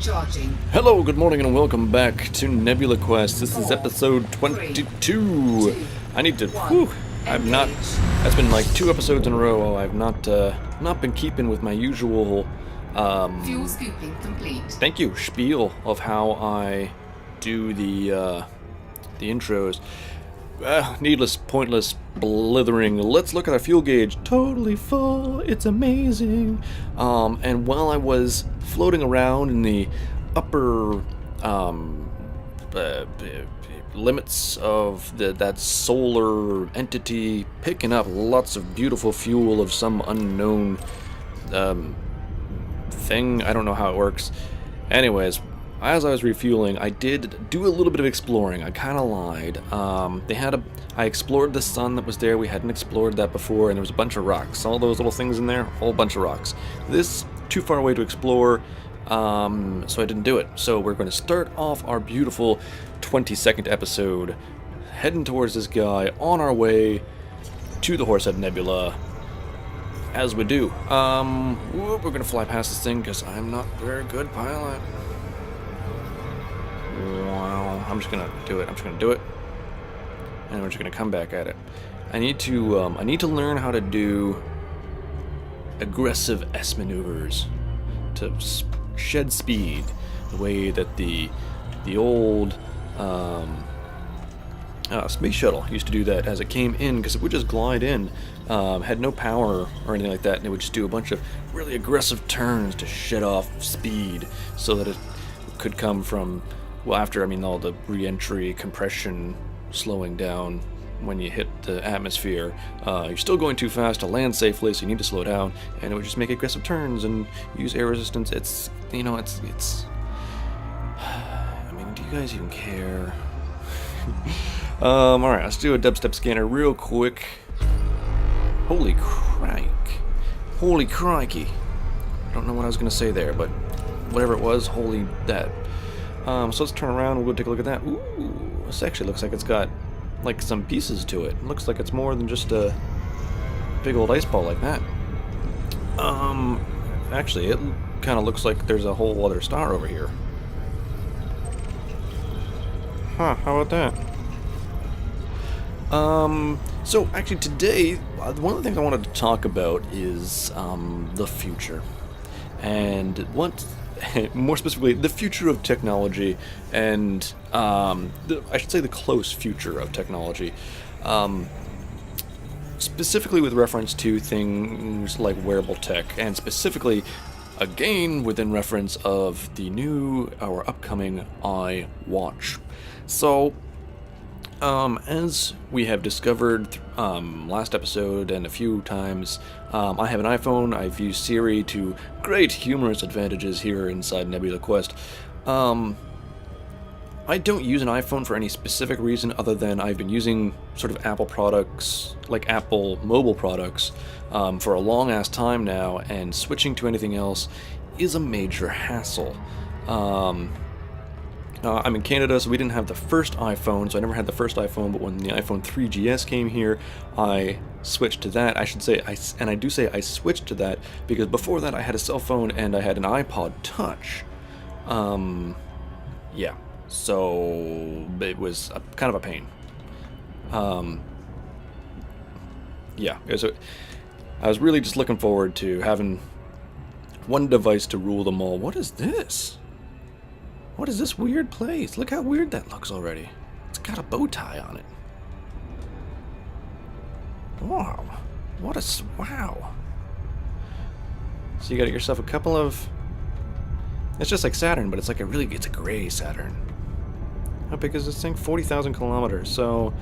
Charging. Hello, good morning, and welcome back to Nebula Quest. This is episode 22. I need to. I've not. That's been like 2 episodes in a row. I've not been keeping with my usual. Fuel scooping complete. Thank you, spiel of how I do the intros. Needless, pointless, blithering. Let's look at our fuel gauge. Totally full. It's amazing. And while I was floating around in the upper limits of that solar entity, picking up lots of beautiful fuel of some unknown thing. I don't know how it works. Anyways, as I was refueling, I did do a little bit of exploring. I kind of lied. I explored the sun that was there. We hadn't explored that before, and there was a bunch of rocks. All those little things in there, a whole bunch of rocks. This, too far away to explore, so I didn't do it. So we're going to start off our beautiful 22nd episode, heading towards this guy on our way to the Horsehead Nebula, as we do. We're going to fly past this thing, because I'm not a very good pilot. Wow, I'm just gonna do it. And we're just gonna come back at it. I need to learn how to do aggressive S maneuvers to shed speed, the way that the old space shuttle used to do that as it came in, because it would just glide in, had no power or anything like that, and it would just do a bunch of really aggressive turns to shed off speed, so that it could come from. Well, after, all the re-entry, compression, slowing down when you hit the atmosphere, you're still going too fast to land safely, so you need to slow down, and it would just make aggressive turns and use air resistance. It's do you guys even care? Alright, let's do a dubstep scanner real quick. Holy crikey. I don't know what I was going to say there, but whatever it was, holy that. So let's turn around and we'll take a look at that. Ooh, this actually looks like it's got like some pieces to it. It looks like it's more than just a big old ice ball like that. Actually, it kind of looks like there's a whole other star over here. Huh, how about that? So actually today, one of the things I wanted to talk about is the future. And what... more specifically, the future of technology, and I should say the close future of technology, specifically with reference to things like wearable tech, and specifically, again, within reference of the new, or upcoming iWatch. So, as we have discovered last episode and a few times, I have an iPhone. I've used Siri to great humorous advantages here inside Nebula Quest. I don't use an iPhone for any specific reason other than I've been using sort of Apple products, like Apple mobile products, for a long-ass time now, and switching to anything else is a major hassle. I'm in Canada, so we didn't have the first iPhone, so I never had the first iPhone, but when the iPhone 3GS came here, I switched to that. I should say, I switched to that, because before that I had a cell phone and I had an iPod Touch. Yeah, so it was kind of a pain. Yeah, so I was really just looking forward to having one device to rule them all. What is this? What is this weird place? Look how weird that looks already. It's got a bow tie on it. Wow. Wow. So you got yourself a couple of... It's just like Saturn, but it's like it's a gray Saturn. How big is this thing? 40,000 kilometers. So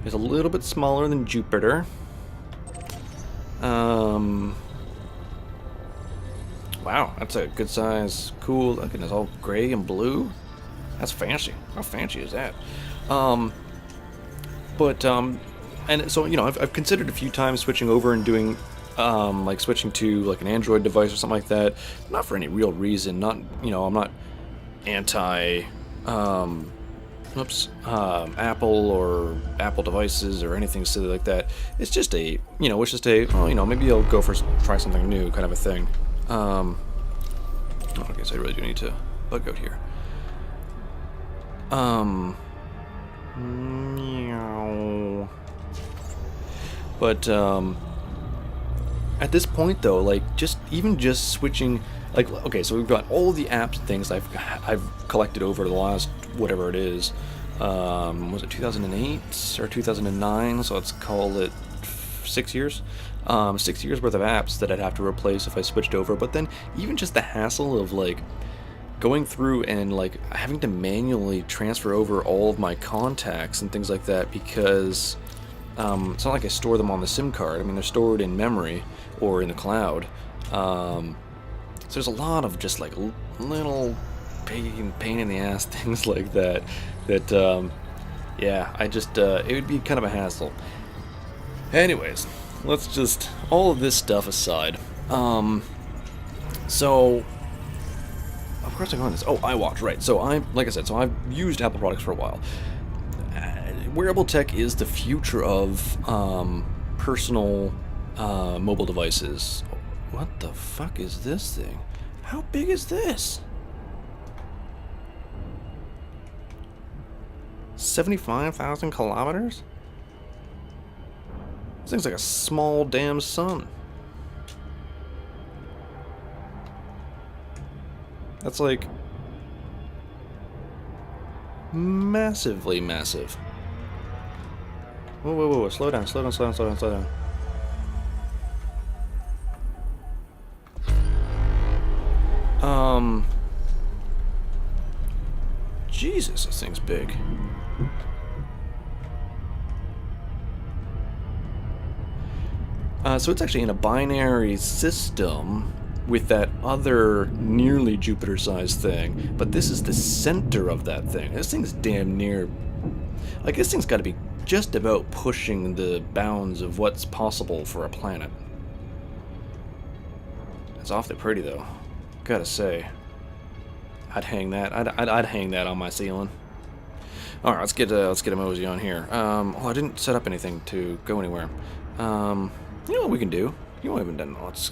it's a little bit smaller than Jupiter. Wow, that's a good size, cool. Look at this, all gray and blue. That's fancy. How fancy is that? And so, I've considered a few times switching over and doing, like switching to like an Android device or something like that. Not for any real reason. Not, I'm not anti, Apple or Apple devices or anything silly like that. It's just maybe I'll go try something new kind of a thing. I guess I really do need to bug out here. Meow. But at this point though, like just switching, like, okay, so we've got all the apps and things I've collected over the last whatever it is. Was it 2008 or 2009? So let's call it 6 years. 6 years worth of apps that I'd have to replace if I switched over. But then even just the hassle of like going through and like having to manually transfer over all of my contacts and things like that, because it's not like I store them on the SIM card. I mean, they're stored in memory or in the cloud. So there's a lot of just like little pain in the ass things like that. Yeah, I just it would be kind of a hassle. Anyways, let's just, all of this stuff aside. So of course I go on this. Oh, iWatch, right? So like I said, so I've used Apple products for a while. Wearable tech is the future of personal mobile devices. What the fuck is this thing? How big is this? 75,000 kilometers? This thing's like a small damn sun. That's like massively massive. Whoa, whoa, whoa, slow down, slow down, slow down, slow down, slow down. Jesus, this thing's big. So it's actually in a binary system with that other nearly Jupiter-sized thing, but this is the center of that thing. This thing's damn near, like, this thing's got to be just about pushing the bounds of what's possible for a planet. It's awfully pretty, though. Gotta say, I'd hang that. I'd hang that on my ceiling. All right, let's get a mosey on here. Oh, I didn't set up anything to go anywhere. You know what we can do? You know what we haven't done. Let's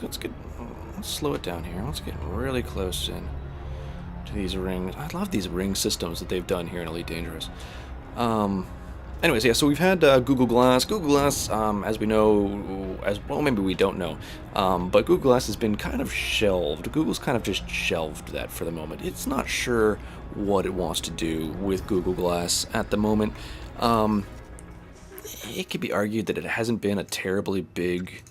slow it down here. Let's get really close in to these rings. I love these ring systems that they've done here in Elite Dangerous. Anyways, yeah, so we've had Google Glass. Google Glass, as we know, as well, maybe we don't know, but Google Glass has been kind of shelved. Google's kind of just shelved that for the moment. It's not sure what it wants to do with Google Glass at the moment. It could be argued that it hasn't been a terribly big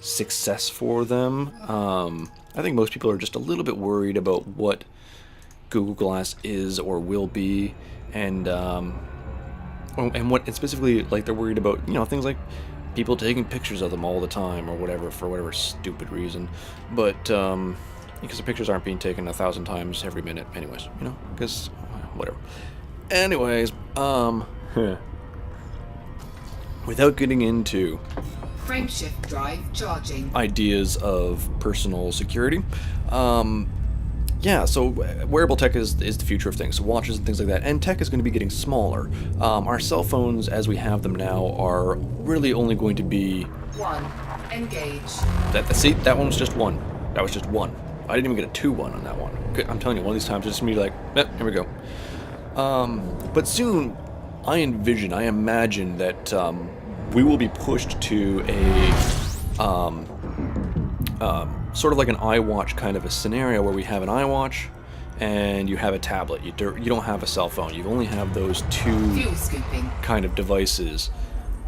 success for them. I think most people are just a little bit worried about what Google Glass is or will be, and specifically, like, they're worried about, you know, things like people taking pictures of them all the time or whatever, for whatever stupid reason. But because the pictures aren't being taken 1,000 times every minute, anyways, you know, because whatever. Anyways, without getting into Frameshift drive charging. ideas of personal security, yeah, so wearable tech is the future of things, so watches and things like that, and tech is going to be getting smaller. Our cell phones, as we have them now, are really only going to be... One. Engage. See, that one was just one. That was just one. I didn't even get a 2-1 on that one. I'm telling you, one of these times it's going to be like, here we go. But soon, I imagine that we will be pushed to a... sort of like an iWatch kind of a scenario where we have an iWatch and you have a tablet. You don't have a cell phone. You only have those two kind of devices.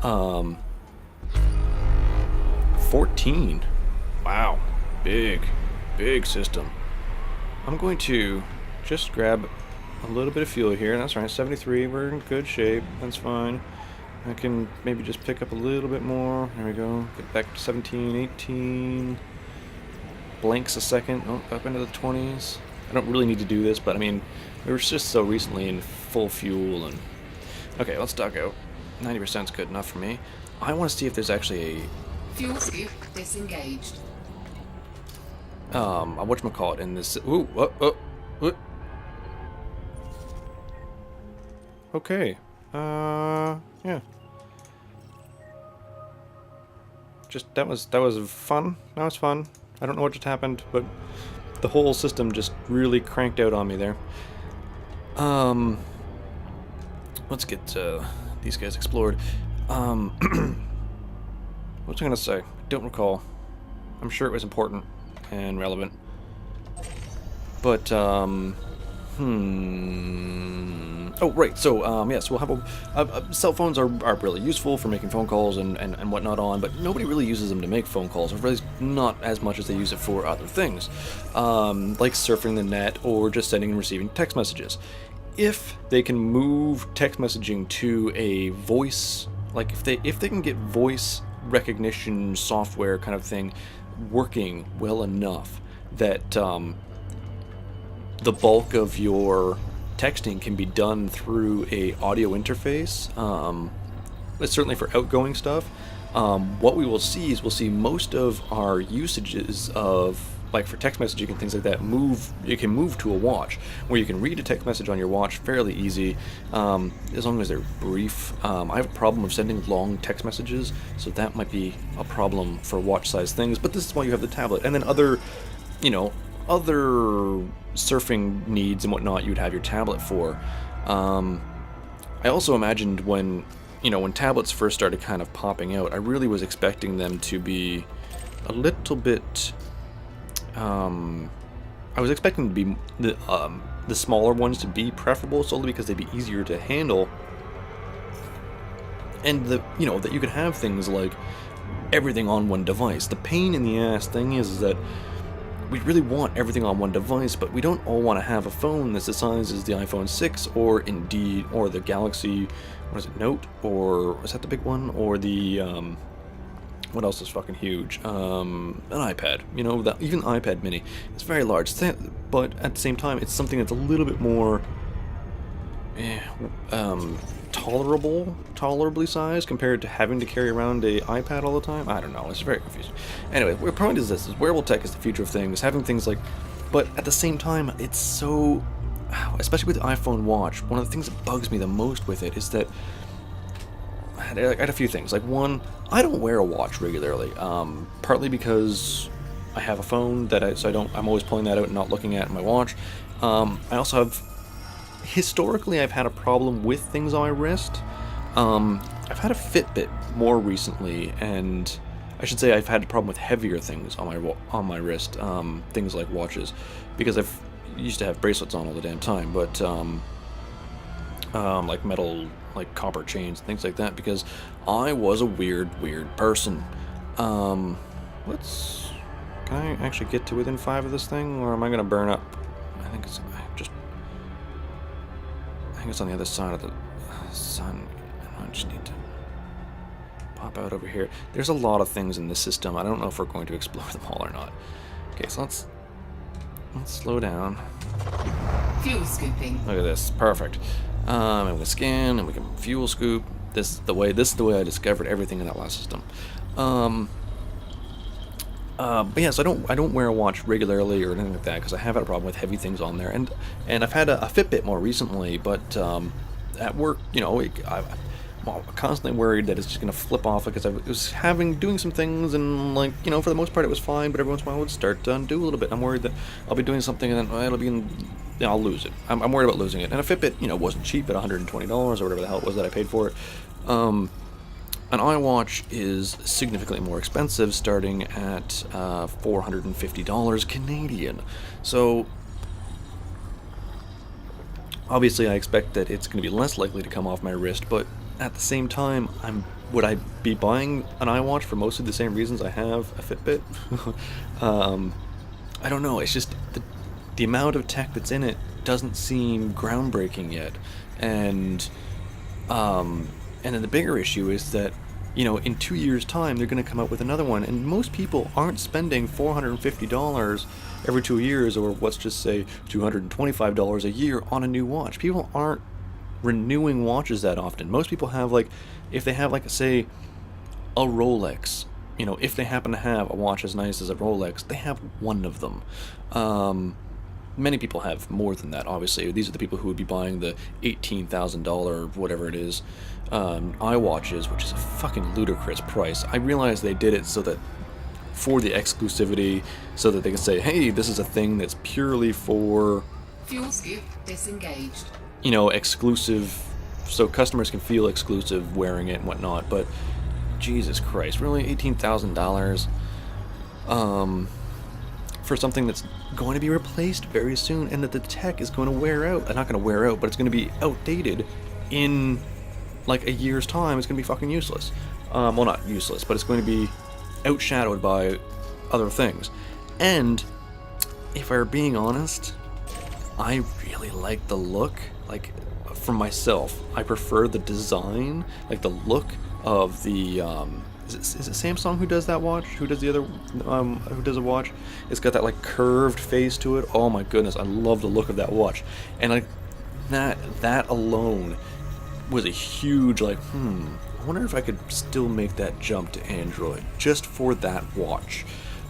14. Wow. Big system. I'm going to just grab a little bit of fuel here. That's right, 73. We're in good shape. That's fine. I can maybe just pick up a little bit more. There we go. Get back to 17, 18. Blanks a second. Oh, up into the 20s. I don't really need to do this, but I mean, we were just so recently in full fuel. And okay, let's duck out. 90% is good enough for me. I want to see if there's actually a fuel scoop disengaged. whatchamacallit in this. Ooh, what? Okay. Yeah. Just that was fun. That was fun. I don't know what just happened, but the whole system just really cranked out on me there. Let's get these guys explored. What was I gonna say? Don't recall. I'm sure it was important and relevant. But, Oh, right, so, yeah, so we'll have cell phones are really useful for making phone calls and whatnot on, but nobody really uses them to make phone calls, or really not as much as they use it for other things, like surfing the net or just sending and receiving text messages. If they can move text messaging to a voice, like if they can get voice recognition software kind of thing working well enough that the bulk of your texting can be done through a audio interface, but certainly for outgoing stuff, what we will see is we'll see most of our usages of, like for text messaging and things like that, you can move to a watch, where you can read a text message on your watch fairly easy, as long as they're brief. I have a problem of sending long text messages, so that might be a problem for watch size things, but this is why you have the tablet. And then other surfing needs and whatnot you'd have your tablet for. I also imagined when tablets first started kind of popping out, I really was expecting them to be a little bit, I was expecting to be the smaller ones to be preferable, solely because they'd be easier to handle, and that you could have things like everything on one device. The pain in the ass thing is that we really want everything on one device, but we don't all want to have a phone that's the size as the iPhone 6, or indeed, or the Galaxy, what is it, Note, or is that the big one, or the, what else is fucking huge, an iPad, even the iPad mini, it's very large, but at the same time, it's something that's a little bit more, tolerably sized compared to having to carry around a iPad all the time. I don't know, it's very confusing. Anyway, the point is this: wearable tech is the future of things, having things like, but at the same time, it's so, especially with the iPhone watch, one of the things that bugs me the most with it is that I had a few things. Like, one, I don't wear a watch regularly, partly because I have a phone I'm always pulling that out and not looking at my watch. I also have, historically, I've had a problem with things on my wrist. I've had a Fitbit more recently, and I should say I've had a problem with heavier things on my wrist, things like watches, because I've used to have bracelets on all the damn time, but like metal, like copper chains, things like that, because I was a weird person. Can I actually get to within 5 of this thing, or am I gonna burn up? I think it's on the other side of the sun. I just need to pop out over here. There's a lot of things in this system. I don't know if we're going to explore them all or not. Okay, so let's slow down. Fuel scooping. Look at this, perfect. And we can scan, and we can fuel scoop. This is the way I discovered everything in that last system. But yeah, so I don't wear a watch regularly or anything like that, because I have had a problem with heavy things on there, and I've had a Fitbit more recently, but at work, I'm constantly worried that it's just gonna flip off, because I was doing some things, and for the most part it was fine, but every once in a while it would start to undo a little bit. I'm worried that I'll be doing something and then I'll lose it. I'm worried about losing it. And a Fitbit, wasn't cheap at $120 or whatever the hell it was that I paid for it. An iWatch is significantly more expensive, starting at $450 Canadian. So obviously I expect that it's going to be less likely to come off my wrist, but at the same time, would I be buying an iWatch for mostly the same reasons I have a Fitbit? I don't know. It's just the amount of tech that's in it doesn't seem groundbreaking yet, and then the bigger issue is that, in 2 years' time, they're going to come out with another one, and most people aren't spending $450 every 2 years, or let's just say $225 a year on a new watch. People aren't renewing watches that often. Most people have, if they have, say, a Rolex, if they happen to have a watch as nice as a Rolex, they have one of them. Many people have more than that, obviously. These are the people who would be buying the $18,000, whatever it is, iWatches, which is a fucking ludicrous price. I realize they did it so that for the exclusivity, so that they can say, hey, this is a thing that's purely for, Fuel scoop disengaged. exclusive, so customers can feel exclusive wearing it and whatnot. But Jesus Christ, really, $18,000 for something that's going to be replaced very soon, and that the tech is going to wear out. Not going to wear out, but it's going to be outdated in like a year's time. It's going to be fucking useless. Well, not useless, but it's going to be outshadowed by other things. And if I were being honest, I really like the look. Like, for myself, I prefer the design, like the look of the is it Samsung who does that watch? Who does the other who does a watch? It's got that like curved face to it. Oh my goodness, I love the look of that watch. And like that alone was a huge like, I wonder if I could still make that jump to Android just for that watch.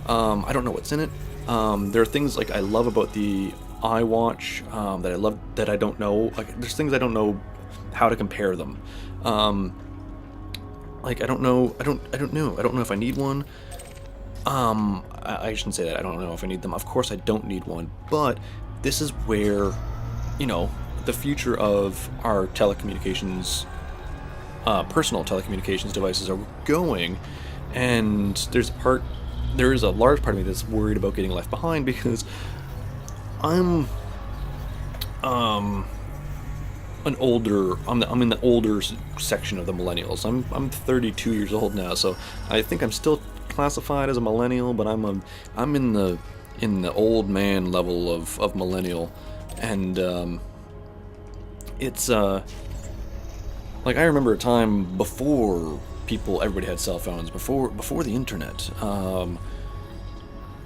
I don't know what's in it. There are things like I love about the iWatch that I love that I don't know. Like, there's things I don't know how to compare them. Like, I don't know if I need one. I shouldn't say that. I don't know if I need them. Of course I don't need one, but this is where, the future of our telecommunications, personal telecommunications devices are going. And there is a large part of me that's worried about getting left behind, because I'm in the older section of the millennials. I'm 32 years old now, so I think I'm still classified as a millennial, but I'm in the old man level of millennial. And it's like, I remember a time before everybody had cell phones, before the internet,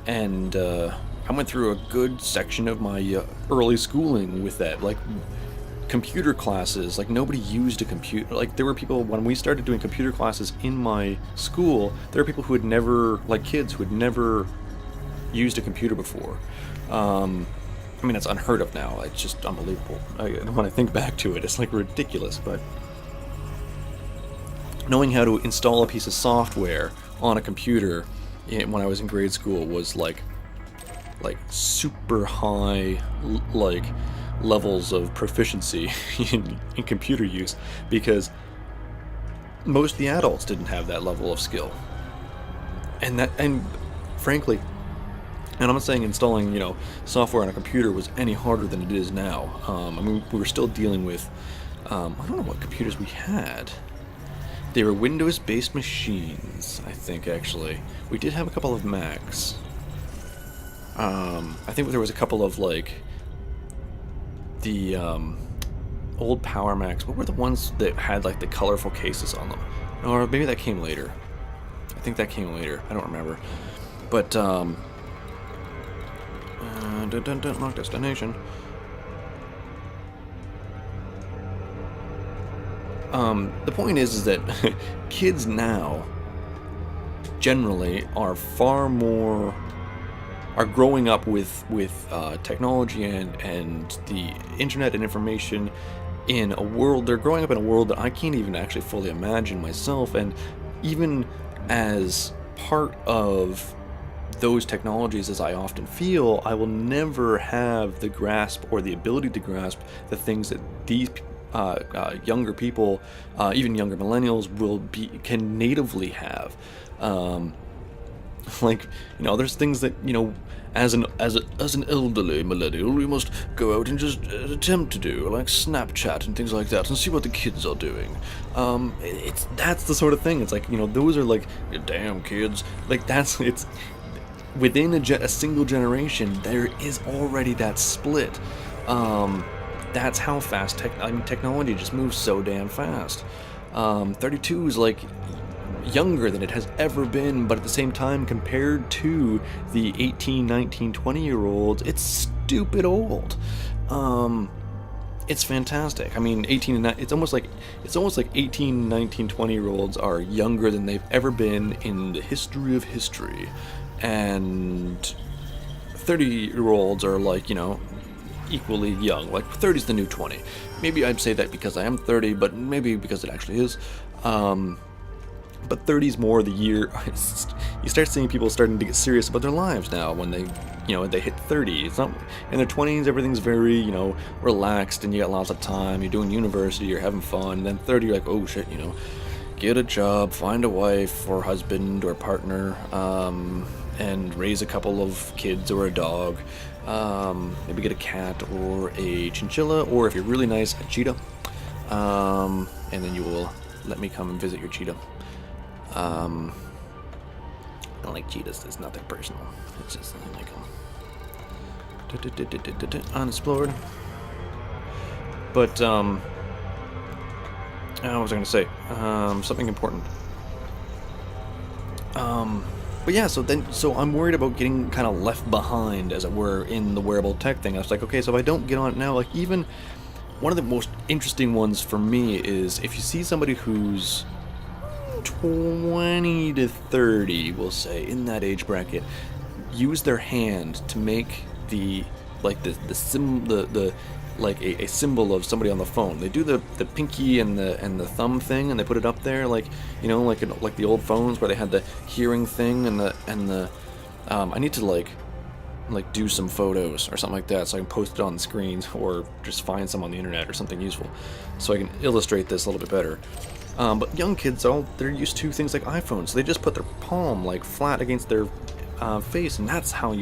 and I went through a good section of my early schooling with that, like computer classes. Like, nobody used a computer. Like, there were people, when we started doing computer classes in my school, there were people who had never, like kids who had never used a computer before. I mean, it's unheard of now. It's just unbelievable. When I think back to it, it's like ridiculous. But knowing how to install a piece of software on a computer when I was in grade school was like super high, like levels of proficiency in computer use, because most of the adults didn't have that level of skill. And frankly, and I'm not saying installing, software on a computer was any harder than it is now. I mean, we were still dealing with, I don't know what computers we had. They were Windows-based machines, I think, actually. We did have a couple of Macs. I think there was a couple of, like, the old Power Macs. What were the ones that had, like, the colorful cases on them? Or maybe that came later. I think that came later. I don't remember. But, lock destination. The point is that kids now generally are growing up with technology and the internet and information in a world. They're growing up in a world that I can't even actually fully imagine myself. And even as part of those technologies, as I often feel, I will never have the grasp or the ability to grasp the things that these younger people, even younger millennials, can natively have. Like, there's things that, as an elderly millennial, we must go out and just attempt to do, like Snapchat and things like that, and see what the kids are doing. That's the sort of thing. It's like, those are like, damn kids. Like, it's within a single generation, there is already that split. That's how fast technology just moves so damn fast. 32 is like younger than it has ever been, but at the same time, compared to the 18, 19, 20-year-olds, it's stupid old. It's fantastic. I mean, it's almost like 18, 19, 20-year-olds are younger than they've ever been in the history of history. And 30-year-olds are like, equally young. Like, 30's the new 20. Maybe I'd say that because I am 30, but maybe because it actually is. But 30's more the year. You start seeing people starting to get serious about their lives now when they, they hit 30. It's not in their 20s. Everything's very, relaxed, and you got lots of time. You're doing university. You're having fun. And then 30, you're like, oh shit, get a job, find a wife or husband or partner, and raise a couple of kids or a dog. Maybe get a cat or a chinchilla, or if you're really nice, a cheetah. And then you will let me come and visit your cheetah. I don't like cheetahs. It's nothing personal. It's just I like them. Unexplored. But what was I going to say? Something important. But yeah, so I'm worried about getting kind of left behind, as it were, in the wearable tech thing. I was like, okay, so if I don't get on it now, like even one of the most interesting ones for me is if you see somebody who's 20 to 30, we'll say, in that age bracket, use their hand to make the a symbol of somebody on the phone. They do the pinky and the thumb thing, and they put it up there, like the old phones where they had the hearing thing and the I need to like do some photos or something like that so I can post it on the screens, or just find some on the internet or something useful so I can illustrate this a little bit better. But young kids, they're used to things like iPhones, so they just put their palm like flat against their face, and that's how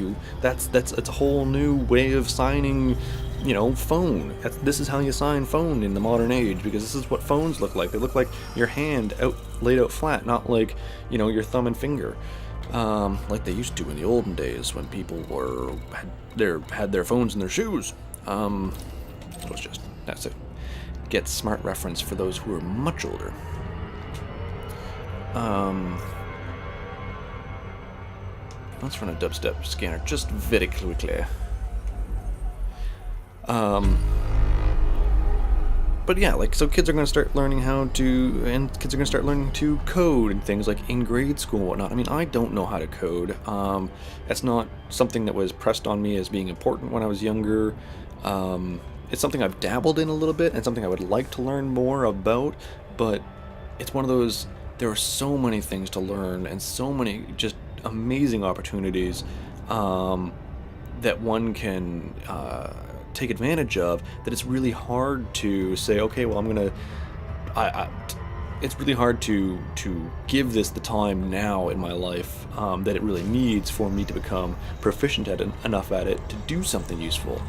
it's a whole new way of signing, phone. This is how you sign phone in the modern age, because this is what phones look like. They look like your hand laid out flat, not like, your thumb and finger, like they used to in the olden days when people had their phones in their shoes. That's it. Get smart reference for those who are much older. Let's run a dubstep scanner just very quickly. But yeah, so kids are going to start learning kids are going to start learning to code and things like in grade school and whatnot. I mean, I don't know how to code. That's not something that was pressed on me as being important when I was younger. It's something I've dabbled in a little bit and something I would like to learn more about, but it's one of those, there are so many things to learn and so many just amazing opportunities that one can take advantage of, that it's really hard to say, okay, well, it's really hard to give this the time now in my life that it really needs for me to become proficient enough at it to do something useful.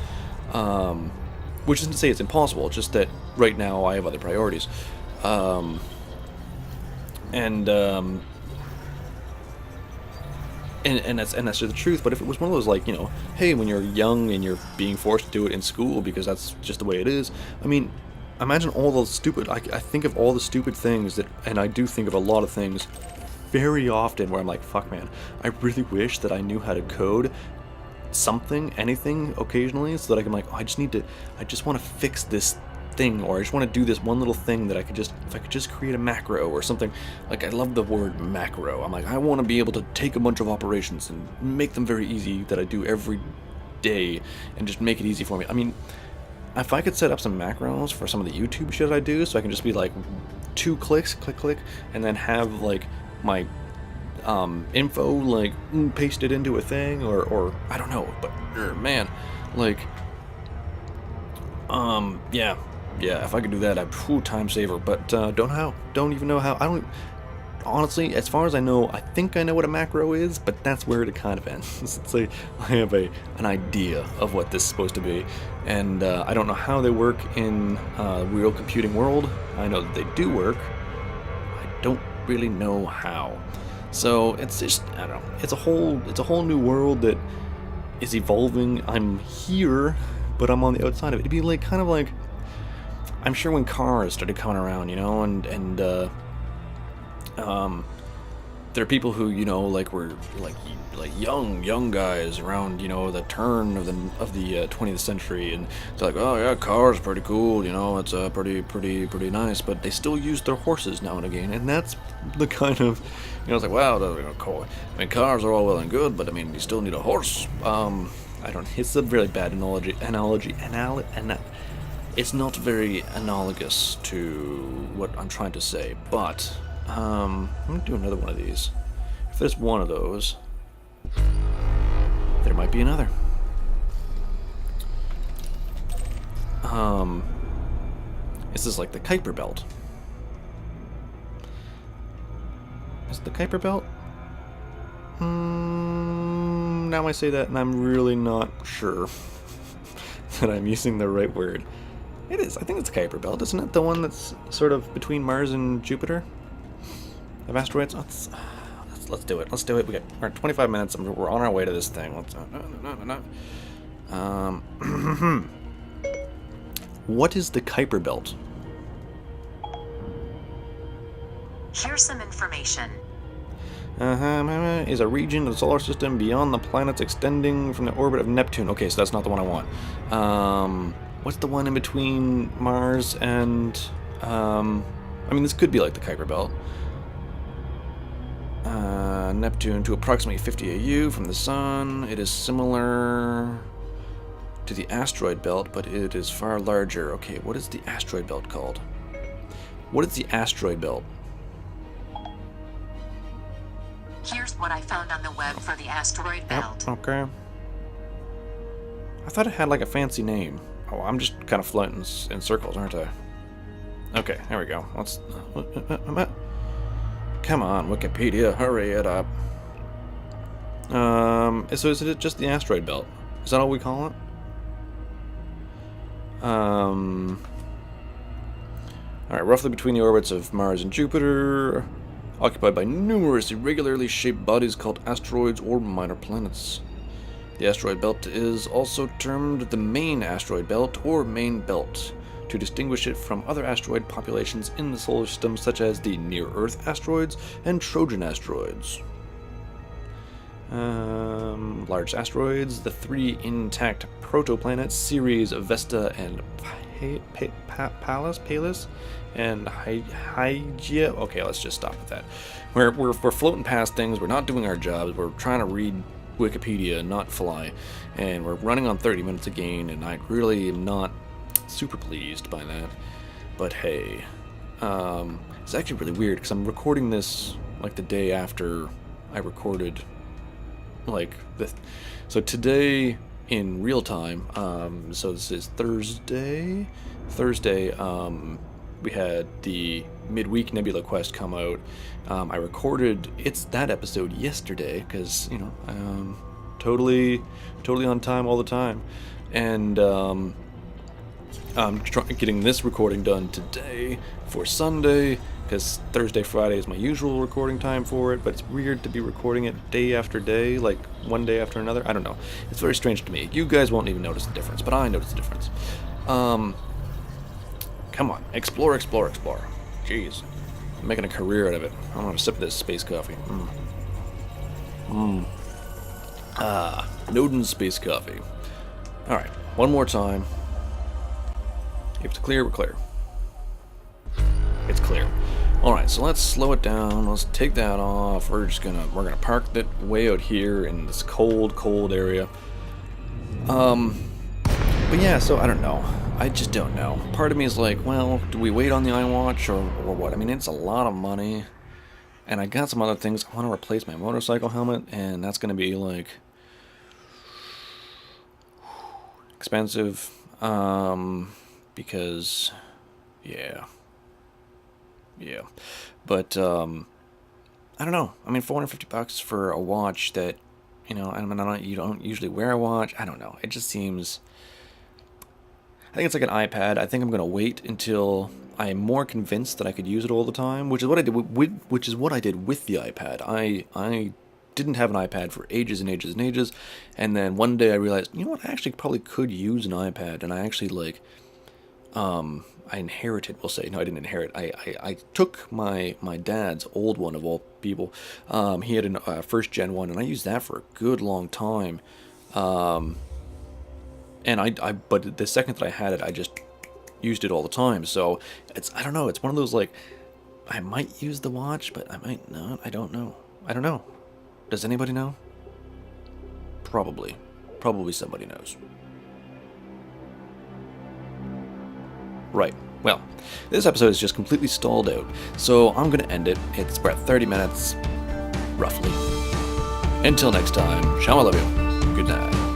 Which isn't to say it's impossible, it's just that right now I have other priorities. And that's just the truth. But if it was one of those, hey, when you're young and you're being forced to do it in school because that's just the way it is, I mean, imagine all those stupid, I think of all the stupid things and I do think of a lot of things very often where I'm like, fuck man, I really wish that I knew how to code anything occasionally, so that I can I just want to fix this thing, or I just want to do this one little thing that if I could just create a macro or something. I love the word macro. I'm I want to be able to take a bunch of operations and make them very easy that I do every day and just make it easy for me. I mean, if I could set up some macros for some of the YouTube shit I do, so I can just be 2 clicks, click, and then have my info pasted into a thing, or I don't know, but man, yeah, if I could do that, I'd time saver, but don't even know how. I don't honestly, as far as I know, I think I know what a macro is, but that's where it kind of ends. I have an idea of what this is supposed to be, and I don't know how they work in real computing world. I know that they do work. I don't really know how. So it's just, I don't know. It's a whole new world that is evolving. I'm here, but I'm on the outside of it. It'd be kind of I'm sure when cars started coming around, and there are people who were young guys around the turn of the 20th century, and it's oh yeah, cars pretty cool, it's pretty nice, but they still use their horses now and again, and that's the kind of it's wow, cool. I mean, cars are all well and good, but I mean, you still need a horse. It's a really bad analogy, it's not very analogous to what I'm trying to say, but I'm gonna do another one of these. If there's one of those, there might be another. Is this like the Kuiper Belt? Is it the Kuiper Belt? Now I say that and I'm really not sure that I'm using the right word. It is. I think it's Kuiper Belt, isn't it? The one that's sort of between Mars and Jupiter? Of asteroids? Let's do it. Let's do it. We're 25 minutes. We're on our way to this thing. What is the Kuiper Belt? Here's some information. Is a region of the solar system beyond the planets extending from the orbit of Neptune. Okay, so that's not the one I want. What's the one in between Mars and... I mean, this could be like the Kuiper Belt. Neptune to approximately 50 AU from the Sun. It is similar to the asteroid belt, but it is far larger. Okay, what is the asteroid belt called? What is the asteroid belt? Here's what I found on the web for the asteroid belt. Yep, okay. I thought it had like a fancy name. Oh, I'm just kind of floating in circles, aren't I? Okay, there we go. Let's... Come on, Wikipedia, hurry it up. So is it just the asteroid belt? Is that all we call it? Alright, roughly between the orbits of Mars and Jupiter, occupied by numerous irregularly shaped bodies called asteroids or minor planets. The asteroid belt is also termed the main asteroid belt or main belt, to distinguish it from other asteroid populations in the solar system, such as the near-Earth asteroids and Trojan asteroids. Large asteroids, the three intact protoplanets, Ceres, Vesta, and Pallas, and Hygiea. Okay, let's just stop with that. We're floating past things. We're not doing our jobs. We're trying to read Wikipedia, not fly, and we're running on 30 minutes again. And I really am not super pleased by that. But hey, it's actually really weird because I'm recording this like the day after I recorded like this. So today in real time, so this is Thursday, we had the midweek Nebula Quest come out. I recorded that episode yesterday because, you know, totally on time all the time. And I'm getting this recording done today for Sunday because Thursday, Friday is my usual recording time for it, but it's weird to be recording it day after day, like one day after another. I don't know. It's very strange to me. You guys won't even notice the difference, but I notice the difference. Come on, explore. Jeez, I'm making a career out of it. I'm gonna sip of this space coffee. Noden's space coffee. All right, one more time. If it's clear, we're clear. It's clear. All right, so let's slow it down. Let's take that off. We're gonna park it way out here in this cold area. But yeah, so I don't know. I just don't know. Part of me is like, well, do we wait on the iWatch or what? I mean, it's a lot of money, and I got some other things. I want to replace my motorcycle helmet, and that's gonna be like expensive. Because, yeah, but, I don't know, I mean, $450 for a watch that, you know, you don't usually wear a watch, I don't know, it just seems, I think it's like an iPad. I think I'm going to wait until I am more convinced that I could use it all the time, which is what I did with the iPad. I didn't have an iPad for ages and ages, and then one day I realized, you know what, I actually probably could use an iPad, and I actually, like, I inherited, we'll say, no, I didn't inherit, I took my dad's old one, of all people. He had a first gen one, and I used that for a good long time, and but the second that I had it, I just used it all the time, so I don't know, it's one of those, like, I might use the watch, but I might not, I don't know. Does anybody know? Probably somebody knows. Right. Well, this episode is just completely stalled out, so I'm gonna end it. It's about 30 minutes, roughly. Until next time, Shalom, I love you. Good night.